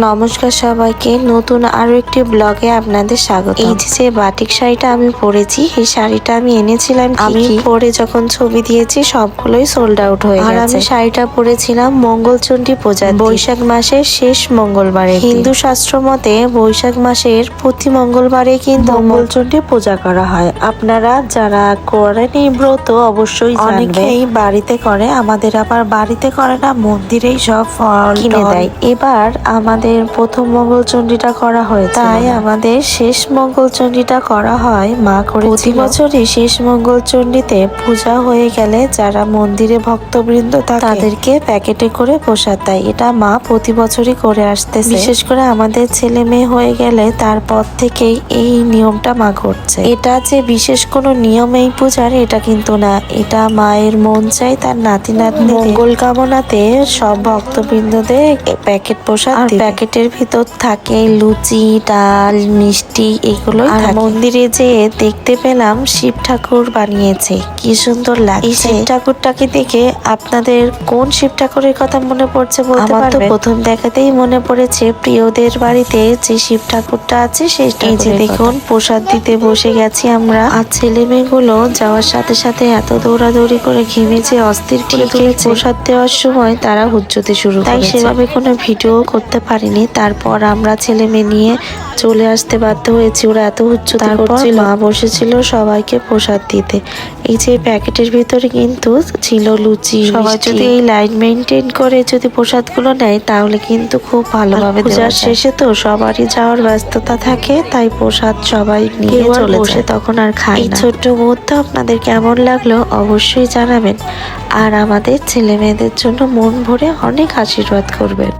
নমস্কার সবাইকে, নতুন আরো একটি ব্লগে আপনাদের স্বাগত। এই যে বাটিক শাড়িটা আমি পরেছি, এই শাড়িটা আমি এনেছিলাম, আমি পরে যখন ছবি দিয়েছি সবগুলোই সোল্ড আউট হয়ে গেছে। আর আমি শাড়িটা পরেছিলাম মঙ্গলচণ্ডী পূজা, বৈশাখ মাসের শেষ মঙ্গলবারে। হিন্দু শাস্ত্র মতে বৈশাখ মাসের প্রতি মঙ্গলবারে কিন্তু মঙ্গলচণ্ডী পূজা করা হয়। আপনারা যারা করেন এই ব্রত অবশ্যই অনেকেই বাড়িতে করে, আমাদের আবার বাড়িতে করে না, মন্দিরেই সব ফল কিনে দেয়। এবার আমাদের প্রথম মঙ্গলচণ্ডীটা করা হয়েছে, তাই আমাদের শেষ মঙ্গলচণ্ডীটা করা হয় মা করে। প্রতি বছরই শেষ মঙ্গলচণ্ডীতে পূজা হয়ে গেলে যারা মন্দিরে ভক্তবৃন্দ তাদেরকে প্যাকেটে করে প্রসাদ দেয়। এটা মা প্রতি বছরই করে আসতেছে। বিশেষ করে আমাদের ছেলে মেয়ে হয়ে গেলে তারপর থেকেই এই নিয়মটা মা করছে। এটা যে বিশেষ কোনো নিয়ম এই পূজার, এটা কিন্তু না। এটা মায়ের মন চাই তার নাতি নাতনি মঙ্গল কামনাতে সব ভক্তবৃন্দদের প্যাকেট প্রসাদ। আর প্যাকেটের ভিতর থাকে লুচি, ডাল, মিষ্টি, এগুলো। আর মন্দিরে যেয়ে দেখতে পেলাম শিব ঠাকুর বানিয়েছে, কি সুন্দর লাগছে। এই শিব ঠাকুরটাকে দেখে আপনাদের কোন শিব ঠাকুরের কথা মনে পড়ছে বলতে পারবেন? আমার তো প্রথম দেখাতেই মনে পড়েছে প্রিয়দের বাড়িতে যে শিব ঠাকুরটা আছে সেই। এই যে দেখুন প্রসাদ দিতে বসে গেছি আমরা, আর ছেলে মেয়েগুলো যাওয়ার সাথে সাথে এত দৌড়াদৌড়ি করে ঘেমেছে, অস্থির করে তুলেছে। প্রসাদ দেওয়ার সময় তারা হুজ্জতে শুরু করেছে, তাই সেভাবে কোনো ভিডিও করতে পারিনি। তারপর আমরা ছেলে মেয়ে নিয়ে চলে আসতে বাধ্য হয়েছি, ওরা এত হুজ্জতে করছিল। মা বসেছিল সবাইকে প্রসাদ দিতে। এই যে প্যাকেটের ভিতরে কিন্তু ছিল লুচি। সবাই যদি এই লাইন মেনটেন করে যদি প্রসাদগুলো নেয় তাহলে কিন্তু খুব ভালোভাবে। পূজার শেষে তো সবারই যাওয়ার ব্যস্ততা থাকে, তাই প্রসাদ সবাই নিয়ে চলে বসে তখন আর খাই না। এই ছোট্ট মুহূর্ত আপনাদের কেমন লাগলো অবশ্যই জানাবেন, আর আমাদের ছেলে মেয়েদের জন্য মন ভরে অনেক আশীর্বাদ করবেন।